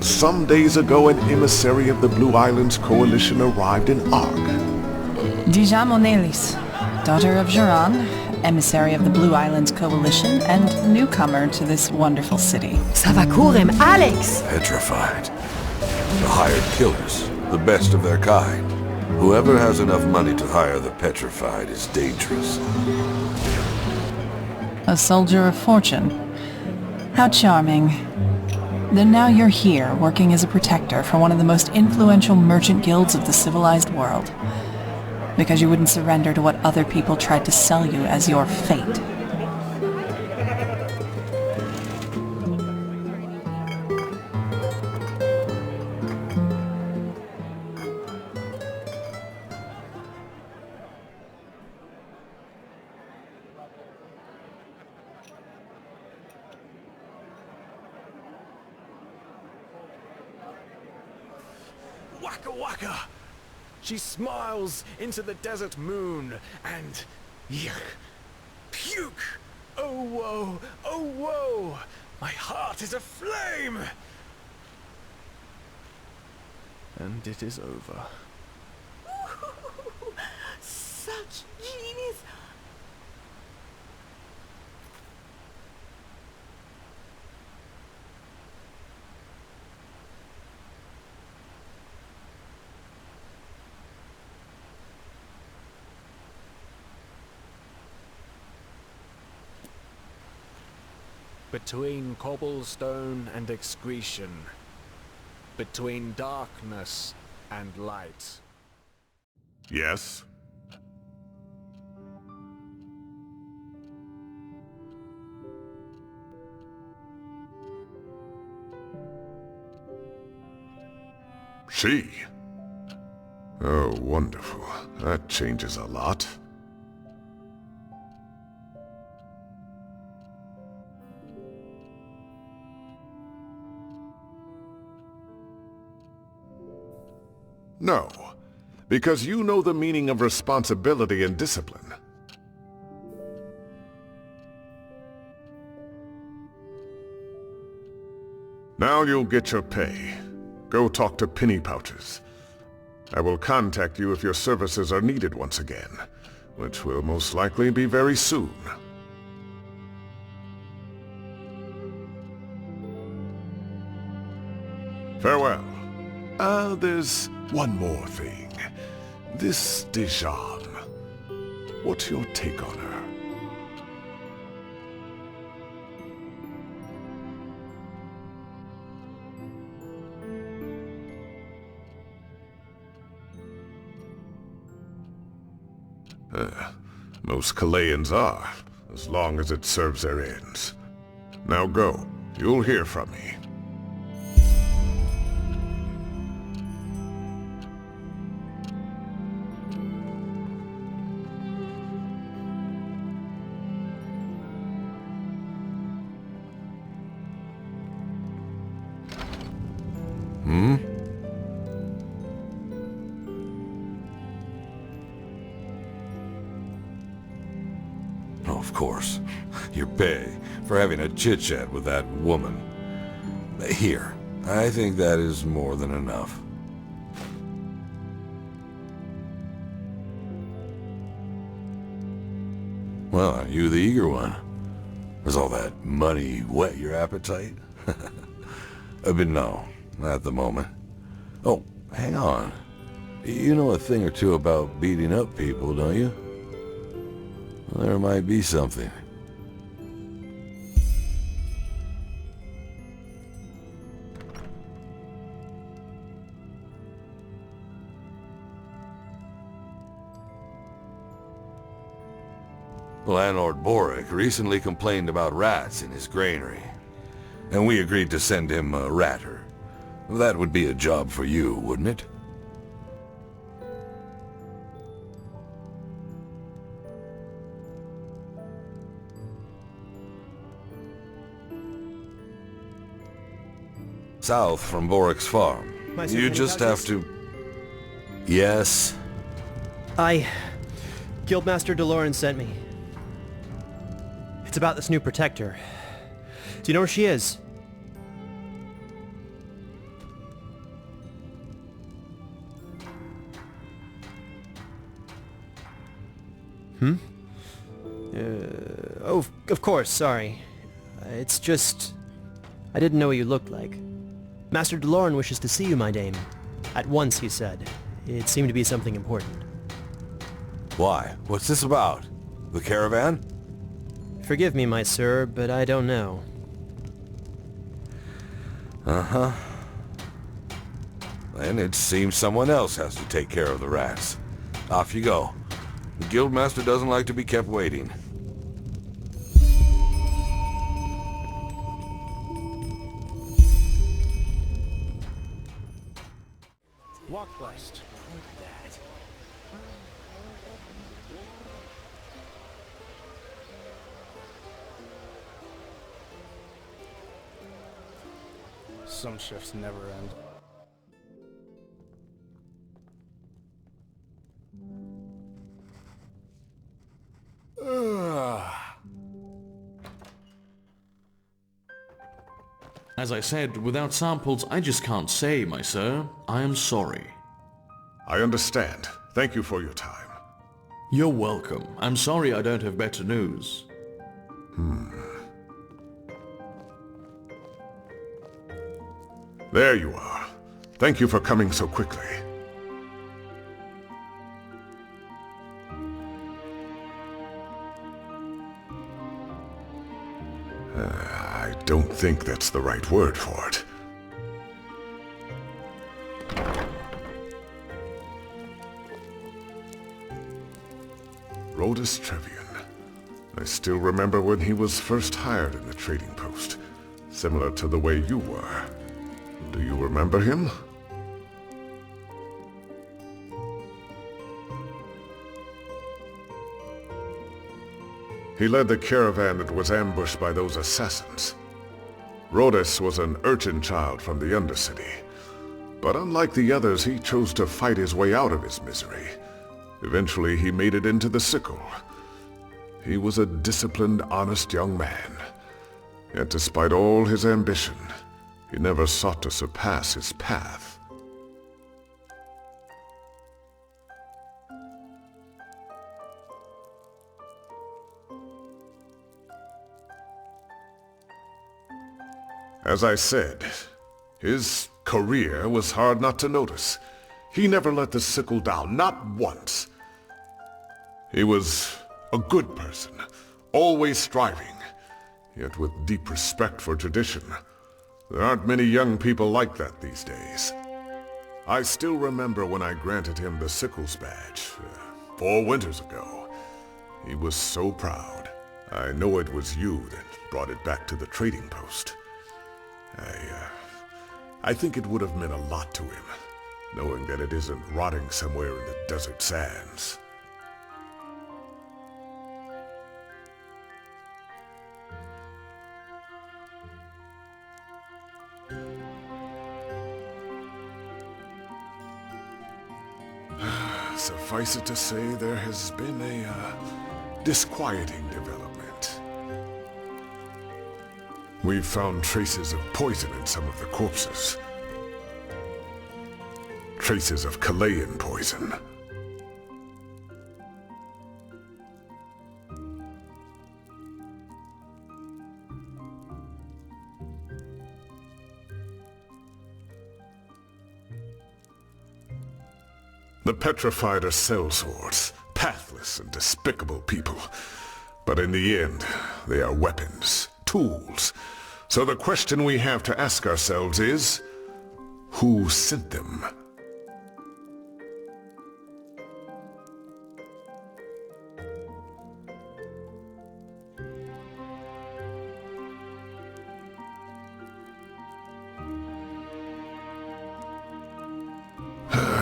Some days ago, an emissary of the Blue Islands Coalition arrived in Ark. Dijaam, daughter of Joran, emissary of the Blue Islands Coalition, and newcomer to this wonderful city. Savakurem, Alex! Petrified. The hired killers, the best of their kind. Whoever has enough money to hire the petrified is dangerous. A soldier of fortune. How charming. Then now you're here, working as a protector for one of the most influential merchant guilds of the civilized world. Because you wouldn't surrender to what other people tried to sell you as your fate. Waka waka! She smiles into the desert moon, and... yuck! Puke! Oh woe! Oh woe! My heart is aflame! And it is over. Such genius! Between cobblestone and excretion. Between darkness and light. Yes? She? Oh, wonderful. That changes a lot. No, because you know the meaning of responsibility and discipline. Now you'll get your pay. Go talk to Penny Pouches. I will contact you if your services are needed once again, which will most likely be very soon. Farewell. There's one more thing. This Dijaam. What's your take on her? Most Kalayans are, as long as it serves their ends. Now go. You'll hear from me. Oh, of course. Your pay for having a chit-chat with that woman. Here, I think that is more than enough. Well, are you the eager one? Does all that money whet your appetite? But no, not at the moment. Oh, hang on. You know a thing or two about beating up people, don't you? Well, there might be something. Landlord Boric recently complained about rats in his granary, and we agreed to send him a ratter. That would be a job for you, wouldn't it? South from Boric's farm. You just have to... Yes? Guildmaster Dal'Loran sent me. It's about this new protector. Do you know where she is? Oh, of course, sorry. It's just... I didn't know what you looked like. Master Dal'Loran wishes to see you, my dame. At once, he said. It seemed to be something important. Why? What's this about? The caravan? Forgive me, my sir, but I don't know. Uh-huh. Then it seems someone else has to take care of the rats. Off you go. The guildmaster doesn't like to be kept waiting. Walk west. Some shifts never end. As I said, without samples, I just can't say, my sir. I am sorry. I understand. Thank you for your time. You're welcome. I'm sorry I don't have better news. There you are. Thank you for coming so quickly. I don't think that's the right word for it. Rhodas Trevian. I still remember when he was first hired in the trading post. Similar to the way you were. Do you remember him? He led the caravan that was ambushed by those assassins. Rhodas was an urchin child from the Undercity. But unlike the others, he chose to fight his way out of his misery. Eventually, he made it into the Sickle. He was a disciplined, honest young man. Yet despite all his ambition, he never sought to surpass his path. As I said, his career was hard not to notice. He never let the Sickle down, not once. He was a good person, always striving, yet with deep respect for tradition. There aren't many young people like that these days. I still remember when I granted him the Sickle's badge, 4 winters ago. He was so proud. I know it was you that brought it back to the trading post. I think it would have meant a lot to him, knowing that it isn't rotting somewhere in the desert sands. Suffice it to say, there has been a disquieting development. We've found traces of poison in some of the corpses. Traces of Kalayan poison. The petrified are sellswords, pathless and despicable people. But in the end, they are weapons, tools. So the question we have to ask ourselves is, who sent them?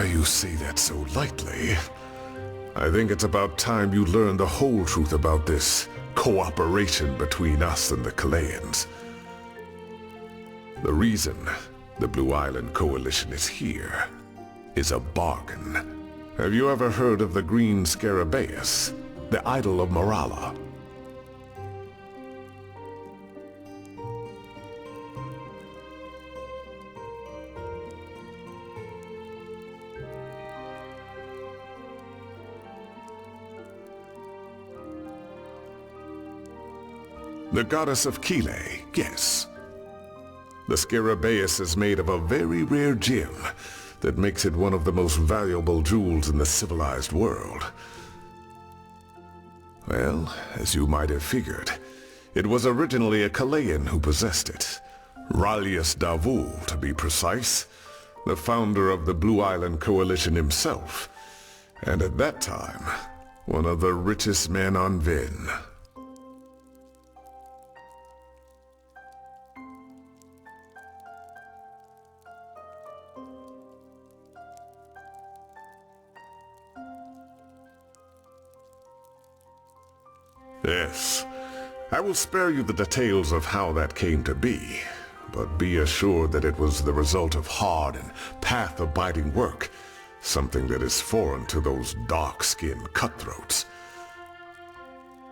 You say that so lightly. I think it's about time you learn the whole truth about this cooperation between us and the Kalayans. The reason the Blue Island Coalition is here is a bargain. Have you ever heard of the Green Scarabaeus, the idol of Morala? The goddess of Kile, yes. The Scarabaeus is made of a very rare gem that makes it one of the most valuable jewels in the civilized world. Well, as you might have figured, it was originally a Kalean who possessed it. Ralius Davul, to be precise, the founder of the Blue Island Coalition himself, and at that time, one of the richest men on Vin. Yes, I will spare you the details of how that came to be, but be assured that it was the result of hard and path-abiding work, something that is foreign to those dark-skinned cutthroats.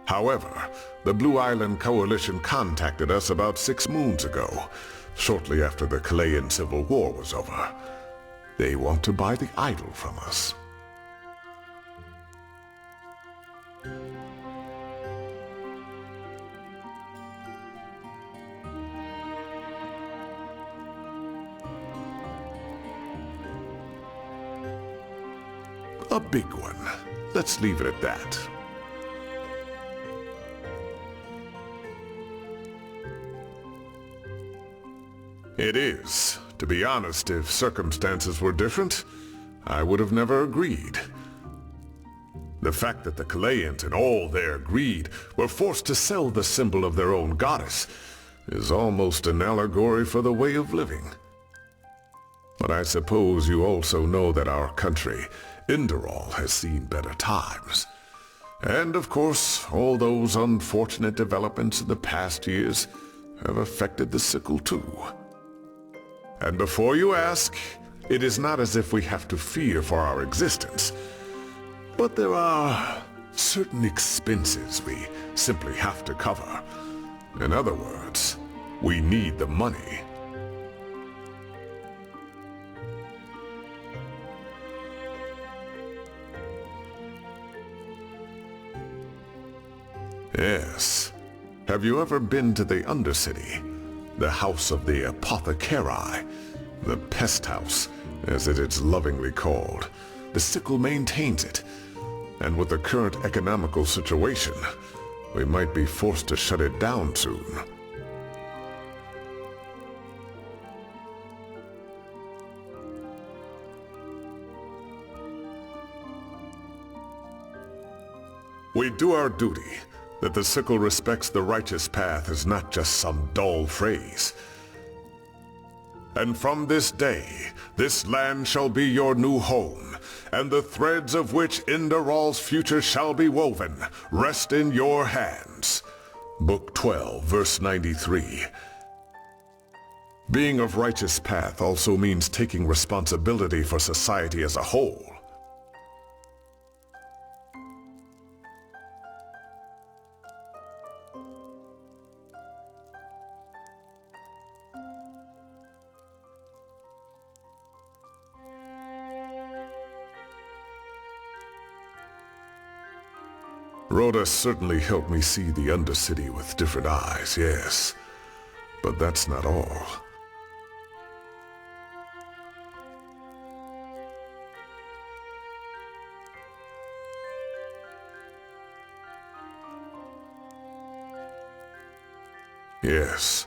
However, the Blue Island Coalition contacted us about 6 moons ago, shortly after the Kalean Civil War was over. They want to buy the idol from us. A big one. Let's leave it at that. It is. To be honest, if circumstances were different, I would have never agreed. The fact that the Kaleans, in all their greed, were forced to sell the symbol of their own goddess is almost an allegory for the way of living. But I suppose you also know that our country, Enderal, has seen better times. And of course, all those unfortunate developments in the past years have affected the sickle too. And before you ask, it is not as if we have to fear for our existence. But there are certain expenses we simply have to cover. In other words, we need the money. Yes. Have you ever been to the Undercity? The house of the apothecari? The pest house, as it is lovingly called. The sickle maintains it. And with the current economical situation, we might be forced to shut it down soon. We do our duty. That the sickle respects the righteous path is not just some dull phrase. And from this day, this land shall be your new home, and the threads of which Enderal's future shall be woven rest in your hands. Book 12, verse 93. Being of righteous path also means taking responsibility for society as a whole. Rhodas certainly helped me see the Undercity with different eyes, yes. But that's not all. Yes.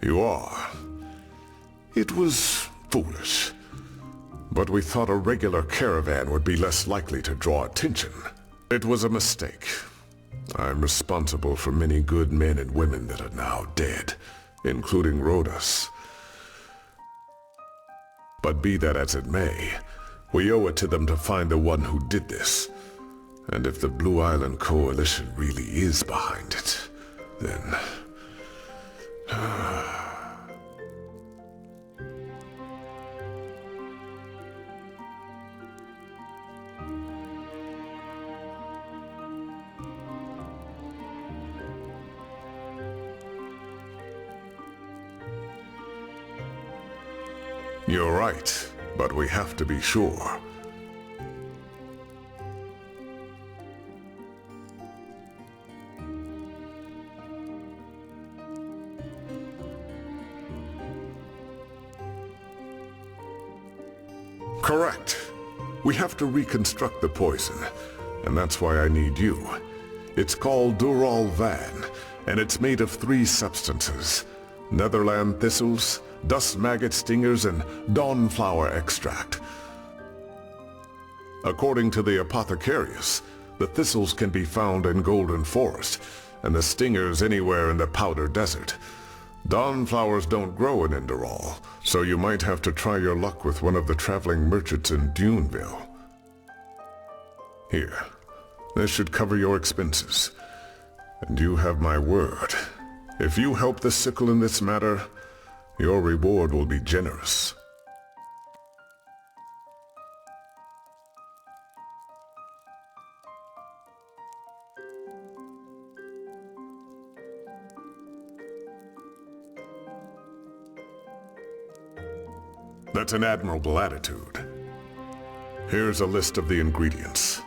You are. It was foolish. But we thought a regular caravan would be less likely to draw attention. It was a mistake. I'm responsible for many good men and women that are now dead, including Rhodas. But be that as it may, we owe it to them to find the one who did this. And if the Blue Island Coalition really is behind it, then... You're right, but we have to be sure. Correct. We have to reconstruct the poison, and that's why I need you. It's called Dural Van, and it's made of 3 substances: Netherland thistles, dust maggot stingers, and dawnflower extract. According to the apothecarius, the thistles can be found in Golden Forest, and the stingers anywhere in the Powder Desert. Dawnflowers don't grow in Enderal, so you might have to try your luck with one of the traveling merchants in Duneville. Here, this should cover your expenses. And you have my word. If you help the Sickle in this matter, your reward will be generous. That's an admirable attitude. Here's a list of the ingredients.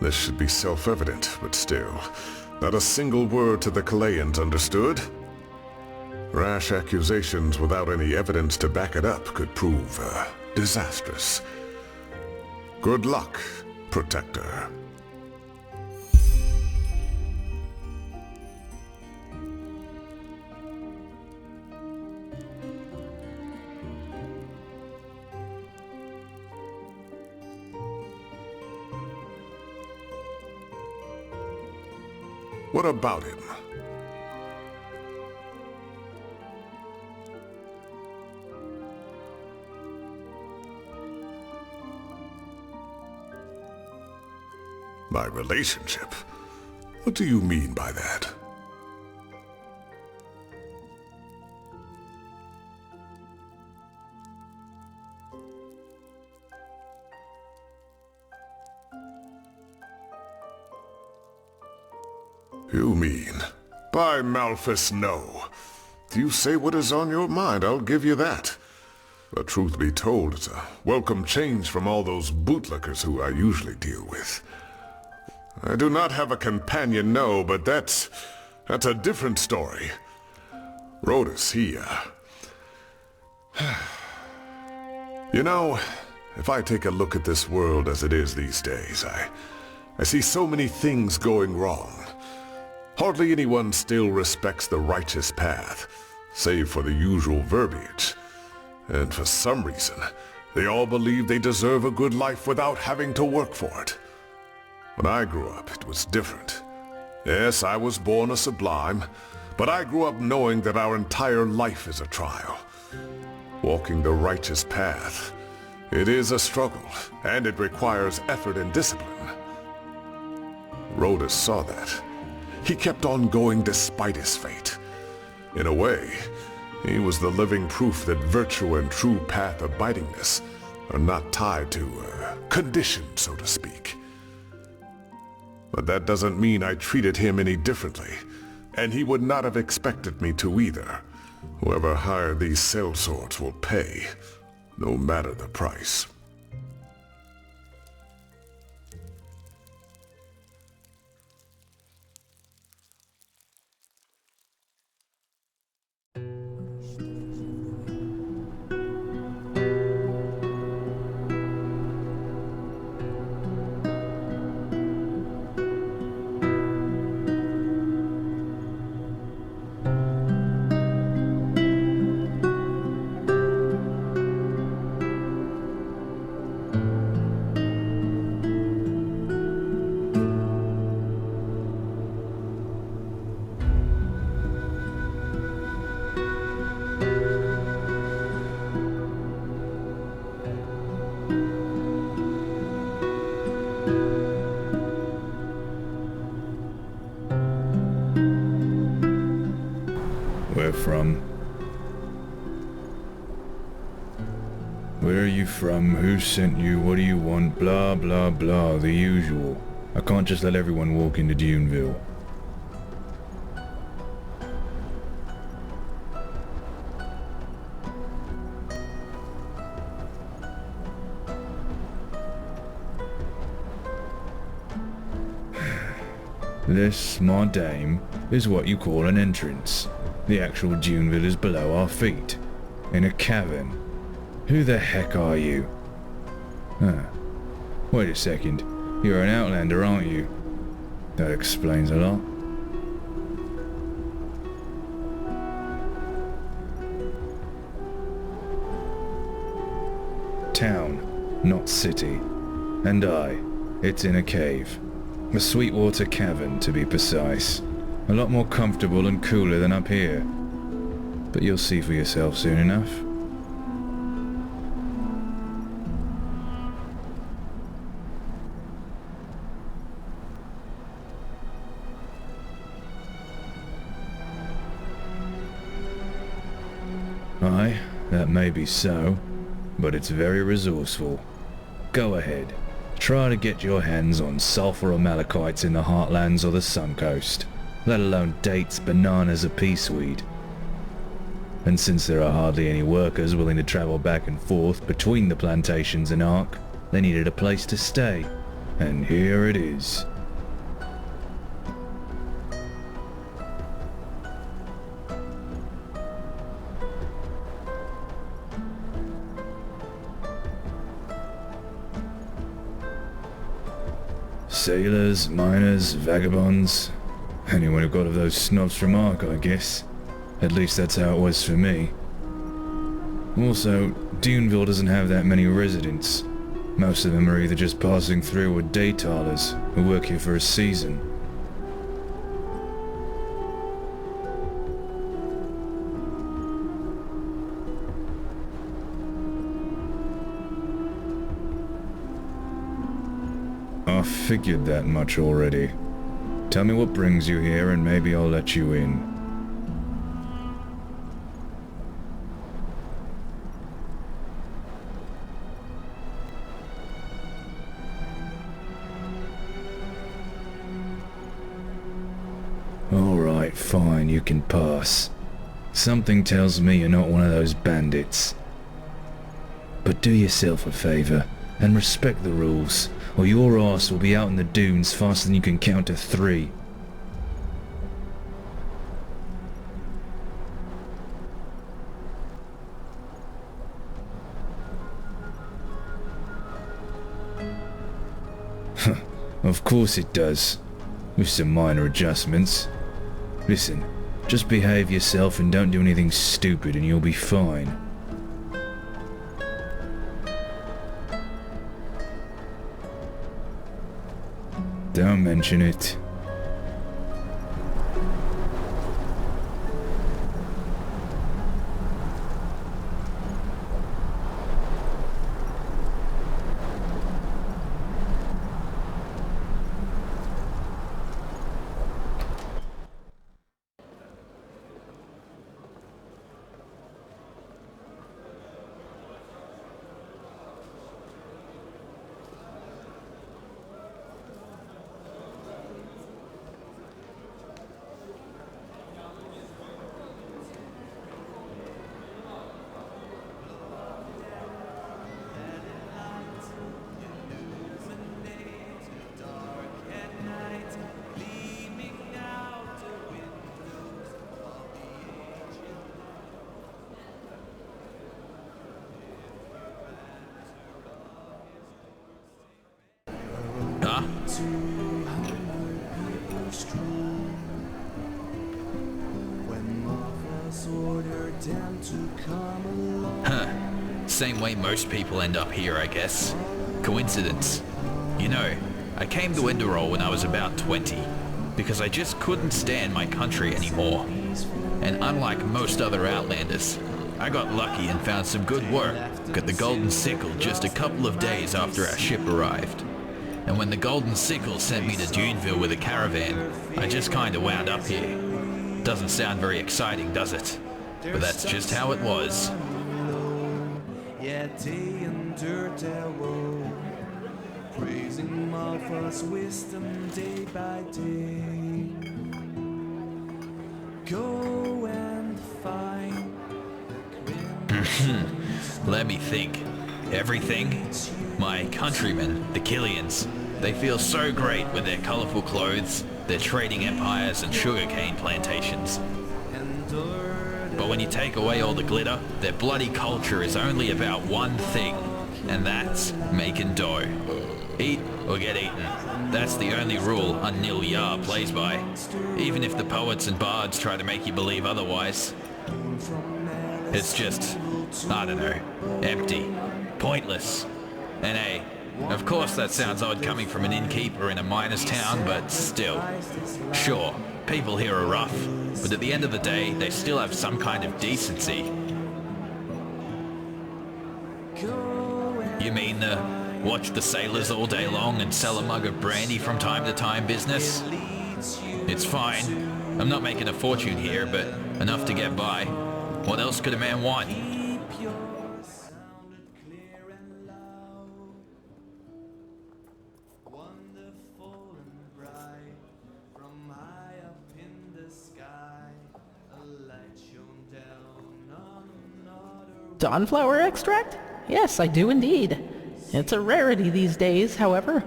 This should be self-evident, but still, not a single word to the Kalayans, understood? Rash accusations without any evidence to back it up could prove, disastrous. Good luck, Protector. What about him? My relationship? What do you mean by that? You mean? By Malphus, no. If you say what is on your mind, I'll give you that. But truth be told, it's a welcome change from all those bootlickers who I usually deal with. I do not have a companion, no, but that's a different story. Rhodas, he, You know, if I take a look at this world as it is these days, I see so many things going wrong. Hardly anyone still respects the righteous path, save for the usual verbiage. And for some reason, they all believe they deserve a good life without having to work for it. When I grew up, it was different. Yes, I was born a sublime, but I grew up knowing that our entire life is a trial. Walking the righteous path, it is a struggle, and it requires effort and discipline. Rhodas saw that. He kept on going despite his fate. In a way, he was the living proof that virtue and true path abidingness are not tied to condition, so to speak. But that doesn't mean I treated him any differently, and he would not have expected me to either. Whoever hired these sellswords will pay, no matter the price. From? Where are you from? Who sent you? What do you want? Blah, blah, blah. The usual. I can't just let everyone walk into Duneville. This, my dame, is what you call an entrance. The actual Duneville is below our feet, in a cavern. Who the heck are you? Wait a second. You're an outlander, aren't you? That explains a lot. Town, not city. And it's in a cave. A Sweetwater cavern, to be precise. A lot more comfortable and cooler than up here. But you'll see for yourself soon enough. Aye, that may be so, but it's very resourceful. Go ahead. Try to get your hands on sulfur or malachites in the heartlands or the sun coast, let alone dates, bananas or peaceweed. And since there are hardly any workers willing to travel back and forth between the plantations and Ark, they needed a place to stay. And here it is. Sailors, miners, vagabonds, anyone who got of those snobs from Ark, I guess. At least that's how it was for me. Also, Duneville doesn't have that many residents. Most of them are either just passing through or day toilers who work here for a season. I figured that much already. Tell me what brings you here and maybe I'll let you in. Alright, fine, you can pass. Something tells me you're not one of those bandits. But do yourself a favour and respect the rules, or your ass will be out in the dunes faster than you can count to 3. Of course it does, with some minor adjustments. Listen, just behave yourself and don't do anything stupid and you'll be fine. Don't mention it. Same way most people end up here, I guess. Coincidence. You know, I came to Enderal when I was about 20, because I just couldn't stand my country anymore. And unlike most other Outlanders, I got lucky and found some good work at the Golden Sickle just a couple of days after our ship arrived. And when the Golden Sickle sent me to Duneville with a caravan, I just kinda wound up here. Doesn't sound very exciting, does it? But that's just how it was. Yet they endured their woe, praising Malphas' wisdom day by day. Go and find Let me think. Everything? My countrymen, the Killians. They feel so great with their colorful clothes, their trading empires and sugarcane plantations. But when you take away all the glitter, their bloody culture is only about one thing, and that's making dough. Eat or get eaten. That's the only rule a Nil Yar plays by, even if the poets and bards try to make you believe otherwise. It's just, I don't know, empty, pointless. And hey, of course that sounds odd coming from an innkeeper in a miner's town, but still. Sure, people here are rough, but at the end of the day, they still have some kind of decency. You mean the watch the sailors all day long and sell a mug of brandy from time to time business? It's fine. I'm not making a fortune here, but enough to get by. What else could a man want? Dawnflower extract? Yes, I do indeed. It's a rarity these days, however.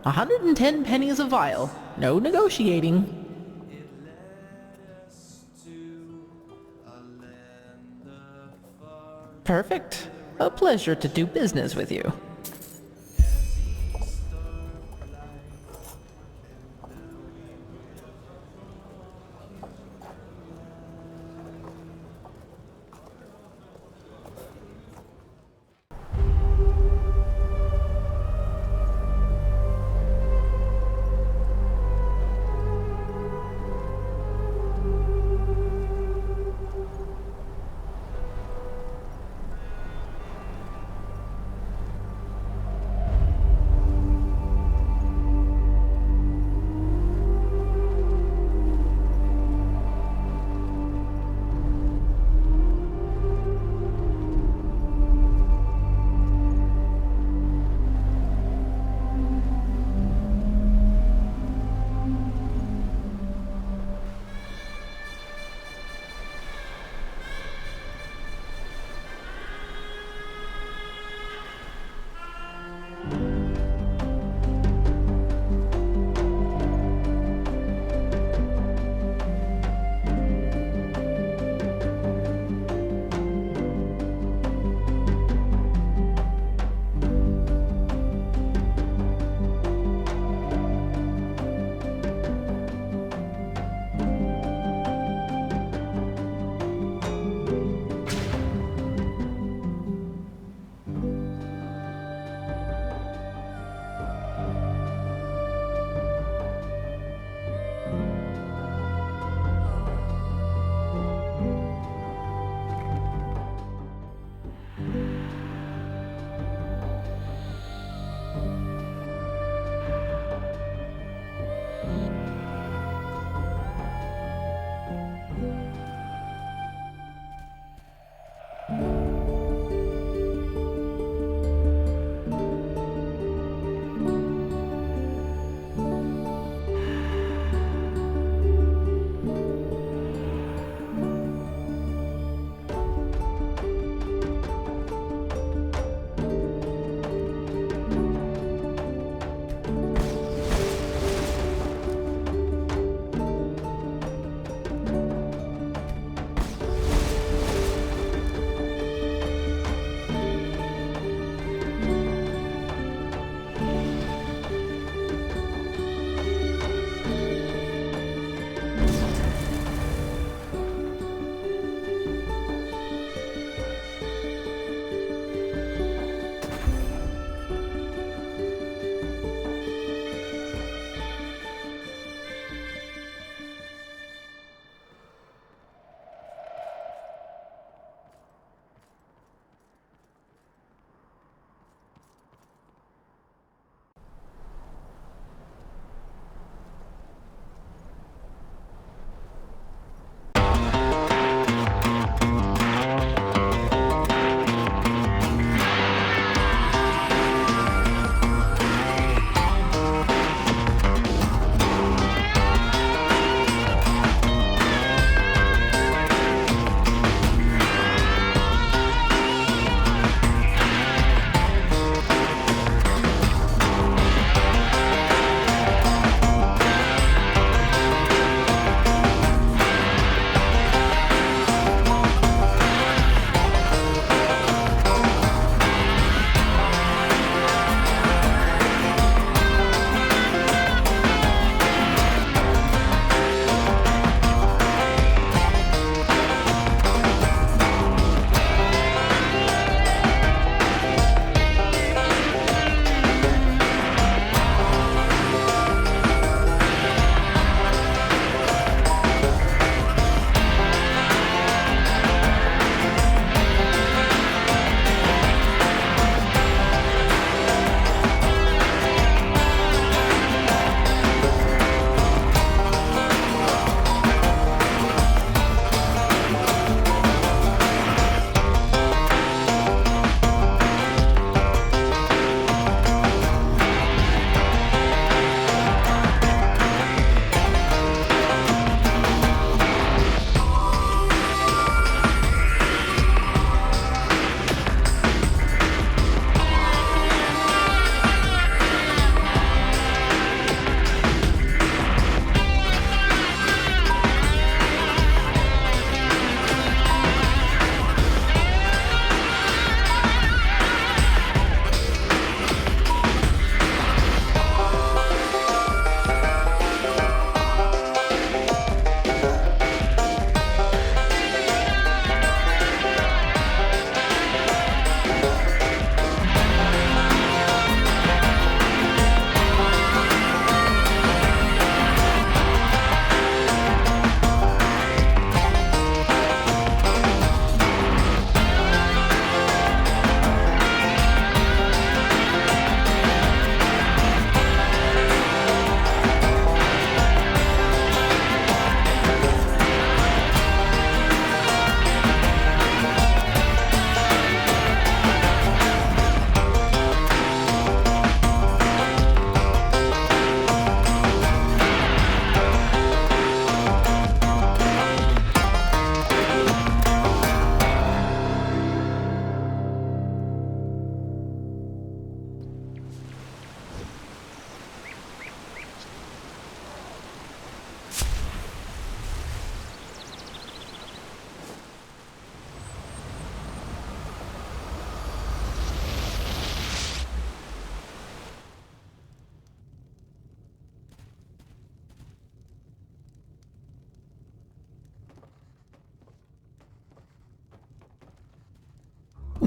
110 pennies a vial. No negotiating. Perfect. A pleasure to do business with you.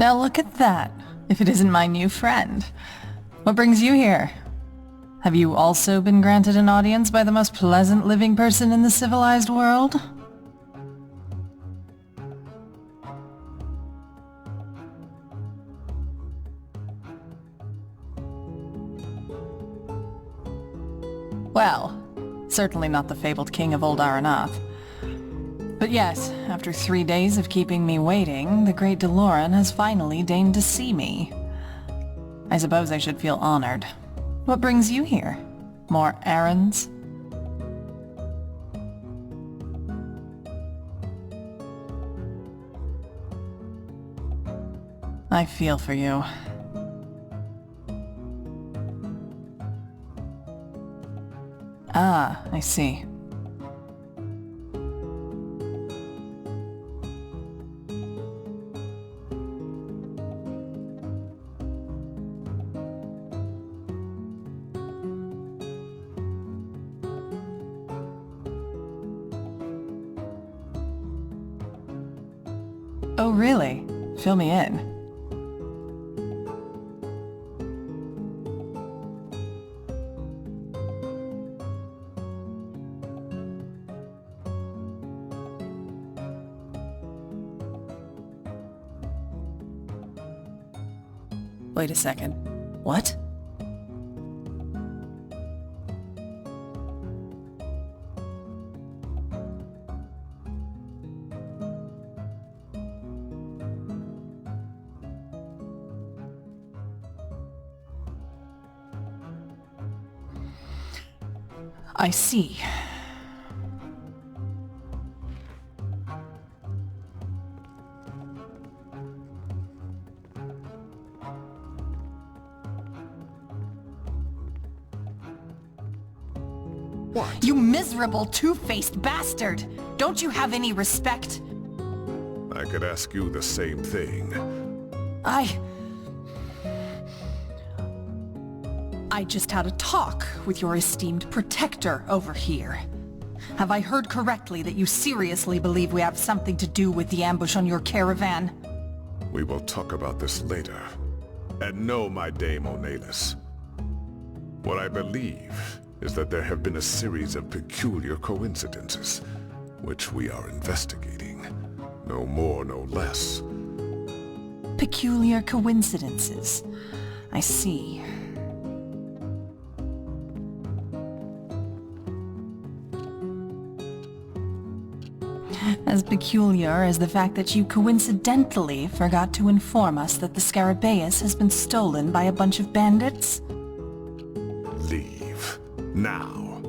Now look at that, if it isn't my new friend. What brings you here? Have you also been granted an audience by the most pleasant living person in the civilized world? Well, certainly not the fabled king of Old Aranath. But yes, after 3 days of keeping me waiting, the great Dal'Loran has finally deigned to see me. I suppose I should feel honored. What brings you here? More errands? I feel for you. Ah, I see. Oh, really? Fill me in. Wait a second. What? I see. What? You miserable, two-faced bastard! Don't you have any respect? I could ask you the same thing. I just had a talk with your esteemed protector over here. Have I heard correctly that you seriously believe we have something to do with the ambush on your caravan? We will talk about this later. And no, my Dame Mendelus. What I believe is that there have been a series of peculiar coincidences, which we are investigating. No more, no less. Peculiar coincidences. I see. As peculiar as the fact that you coincidentally forgot to inform us that the Scarabaeus has been stolen by a bunch of bandits? Leave. Now.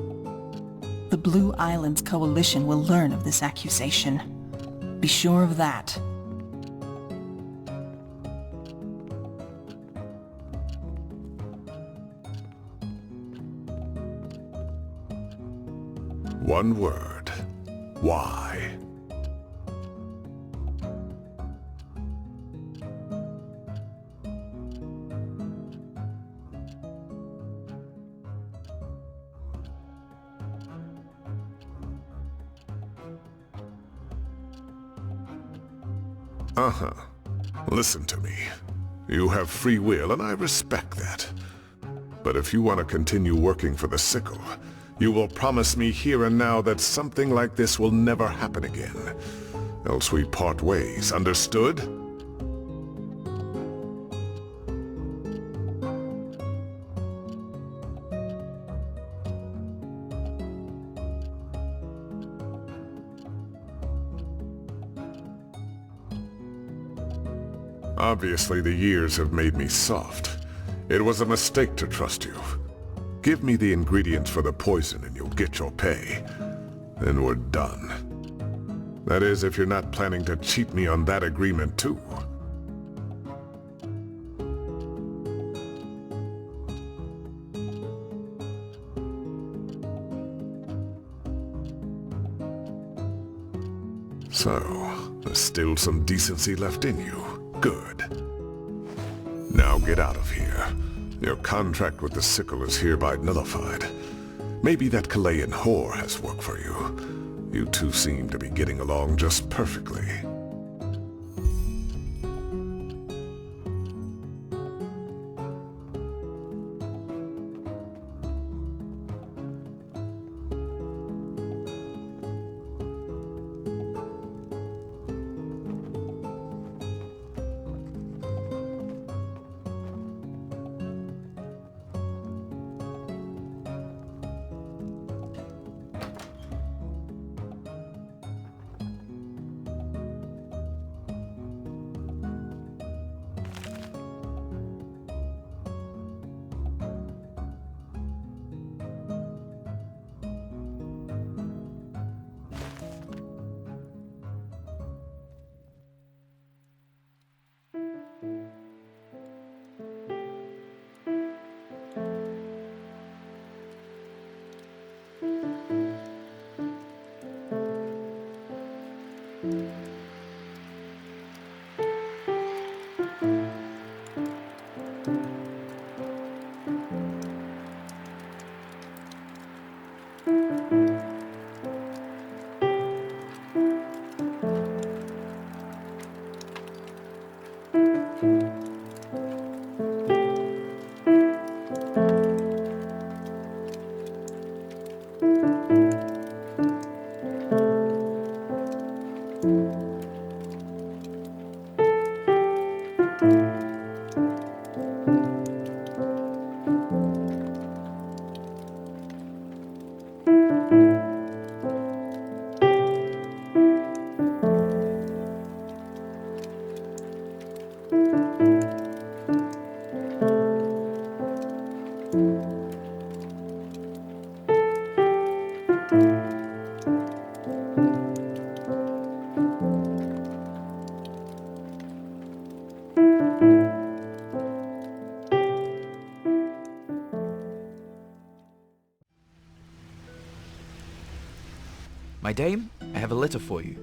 The Blue Islands Coalition will learn of this accusation. Be sure of that. One word. Why? Uh-huh. Listen to me. You have free will, and I respect that. But if you want to continue working for the Sickle, you will promise me here and now that something like this will never happen again. Else we part ways, understood? Obviously, the years have made me soft. It was a mistake to trust you. Give me the ingredients for the poison and you'll get your pay. Then we're done. That is, if you're not planning to cheat me on that agreement too. So, there's still some decency left in you. Good. Now get out of here. Your contract with the Sickle is hereby nullified. Maybe that Chilean whore has work for you. You two seem to be getting along just perfectly. My dame, I have a letter for you.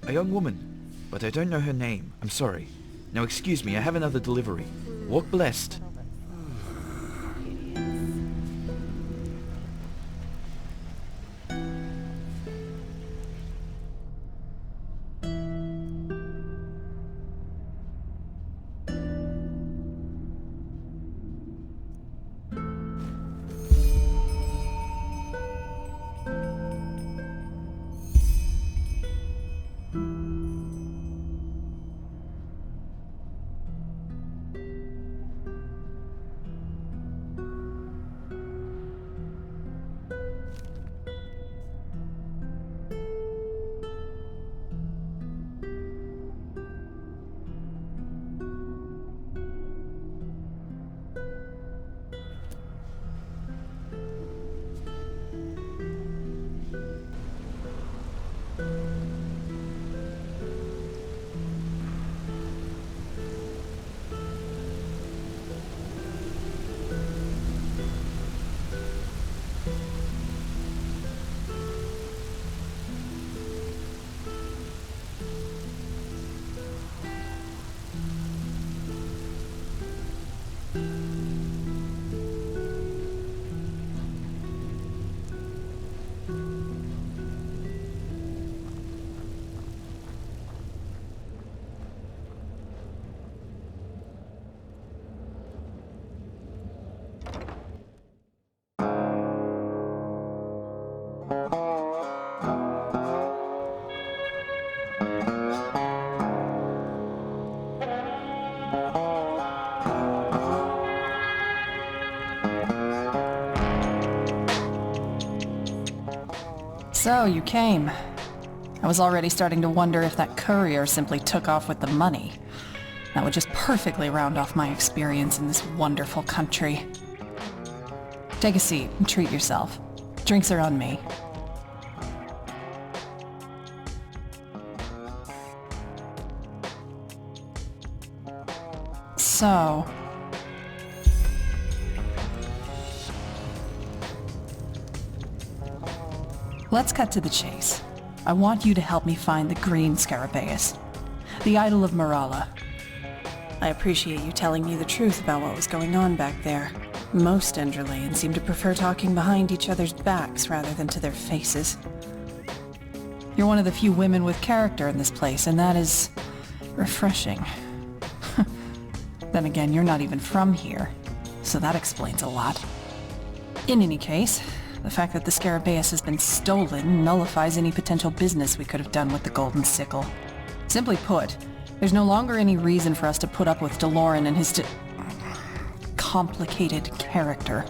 A young woman, but I don't know her name. I'm sorry. Now excuse me, I have another delivery. Walk blessed. So, you came. I was already starting to wonder if that courier simply took off with the money. That would just perfectly round off my experience in this wonderful country. Take a seat and treat yourself. Drinks are on me. So... let's cut to the chase. I want you to help me find the green Scarabaeus, the idol of Morala. I appreciate you telling me the truth about what was going on back there. Most Enderalians seem to prefer talking behind each other's backs rather than to their faces. You're one of the few women with character in this place, and that is... refreshing. Then again, you're not even from here, so that explains a lot. In any case, the fact that the Scarabaeus has been stolen nullifies any potential business we could have done with the Golden Sickle. Simply put, there's no longer any reason for us to put up with Dal'Loran and his complicated character.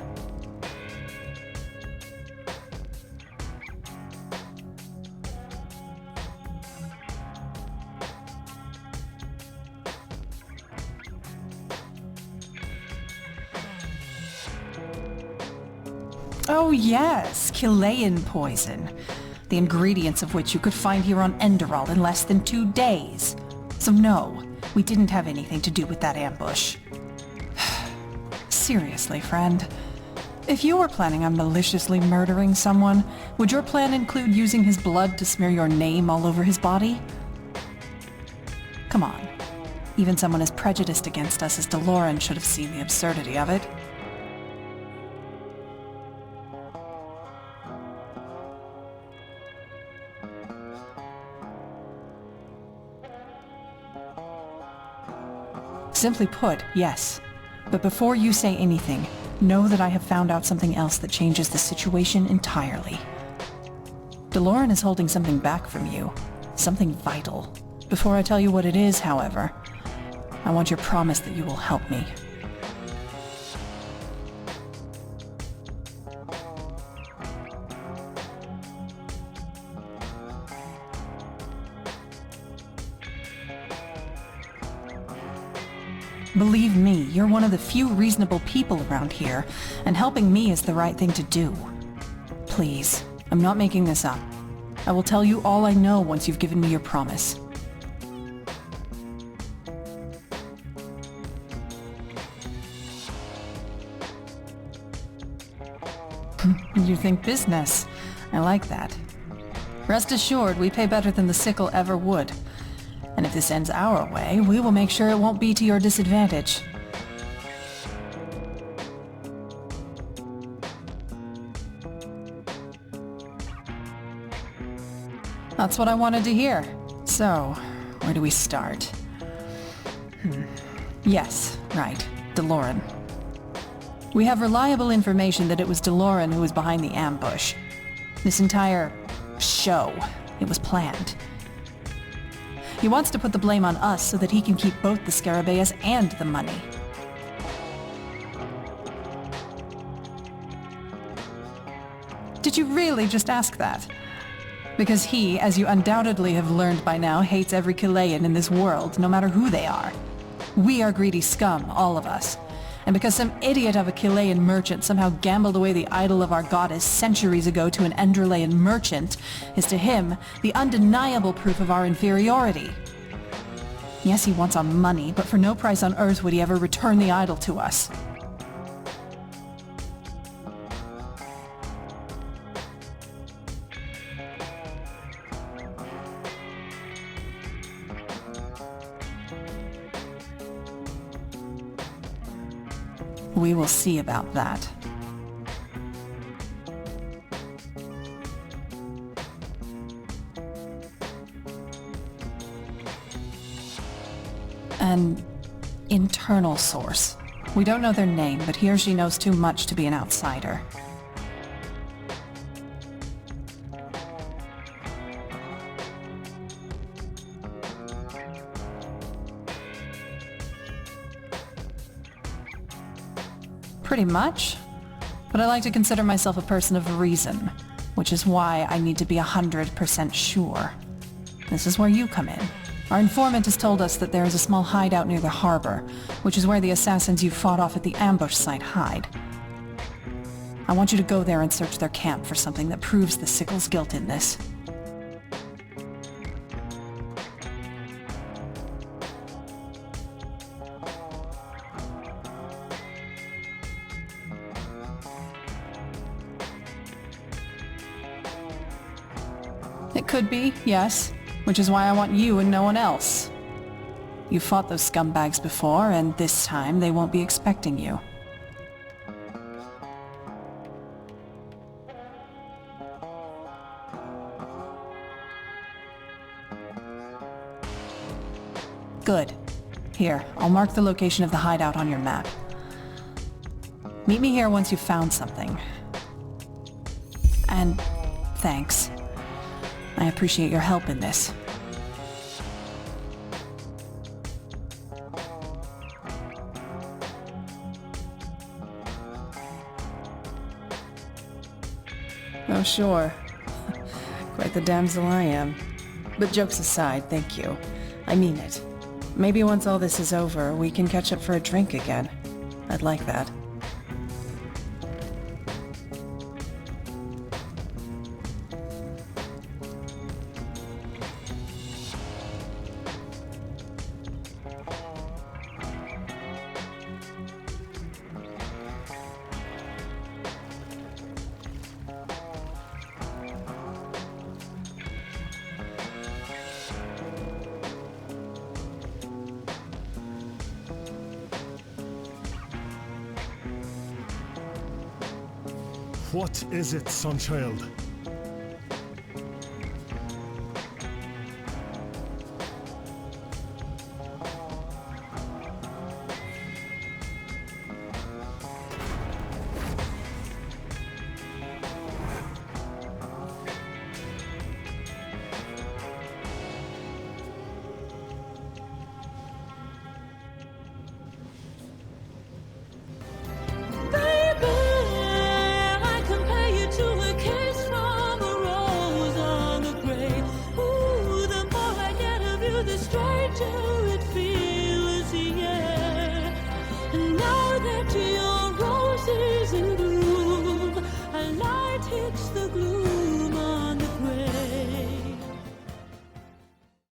Oh yes, Chilean poison. The ingredients of which you could find here on Enderal in less than 2 days. So no, we didn't have anything to do with that ambush. Seriously, friend. If you were planning on maliciously murdering someone, would your plan include using his blood to smear your name all over his body? Come on. Even someone as prejudiced against us as Dal'Loran should have seen the absurdity of it. Simply put, yes. But before you say anything, know that I have found out something else that changes the situation entirely. Dal'Loran is holding something back from you. Something vital. Before I tell you what it is, however, I want your promise that you will help me. Believe me, you're one of the few reasonable people around here, and helping me is the right thing to do. Please, I'm not making this up. I will tell you all I know once you've given me your promise. You think business. I like that. Rest assured, we pay better than the Sickle ever would. And if this ends our way, we will make sure it won't be to your disadvantage. That's what I wanted to hear. So, where do we start? Yes, right. Dal'Loran. We have reliable information that it was Dal'Loran who was behind the ambush. This entire show, it was planned. He wants to put the blame on us so that he can keep both the Scarabaeus and the money. Did you really just ask that? Because he, as you undoubtedly have learned by now, hates every Chilean in this world, no matter who they are. We are greedy scum, all of us. And because some idiot of a Chilean merchant somehow gambled away the idol of our goddess centuries ago to an Enderalian merchant, is to him the undeniable proof of our inferiority. Yes, he wants our money, but for no price on earth would he ever return the idol to us. We will see about that. An internal source. We don't know their name, but he or she knows too much to be an outsider. Pretty much. But I like to consider myself a person of reason, which is why I need to be 100% sure. This is where you come in. Our informant has told us that there is a small hideout near the harbor, which is where the assassins you fought off at the ambush site hide. I want you to go there and search their camp for something that proves the Sickle's guilt in this. It could be, yes, which is why I want you and no one else. You fought those scumbags before, and this time they won't be expecting you. Good. Here, I'll mark the location of the hideout on your map. Meet me here once you've found something. And thanks. I appreciate your help in this. Oh, sure. Quite the damsel I am. But jokes aside, thank you. I mean it. Maybe once all this is over, we can catch up for a drink again. I'd like that. What is it, Sunchild? Stranger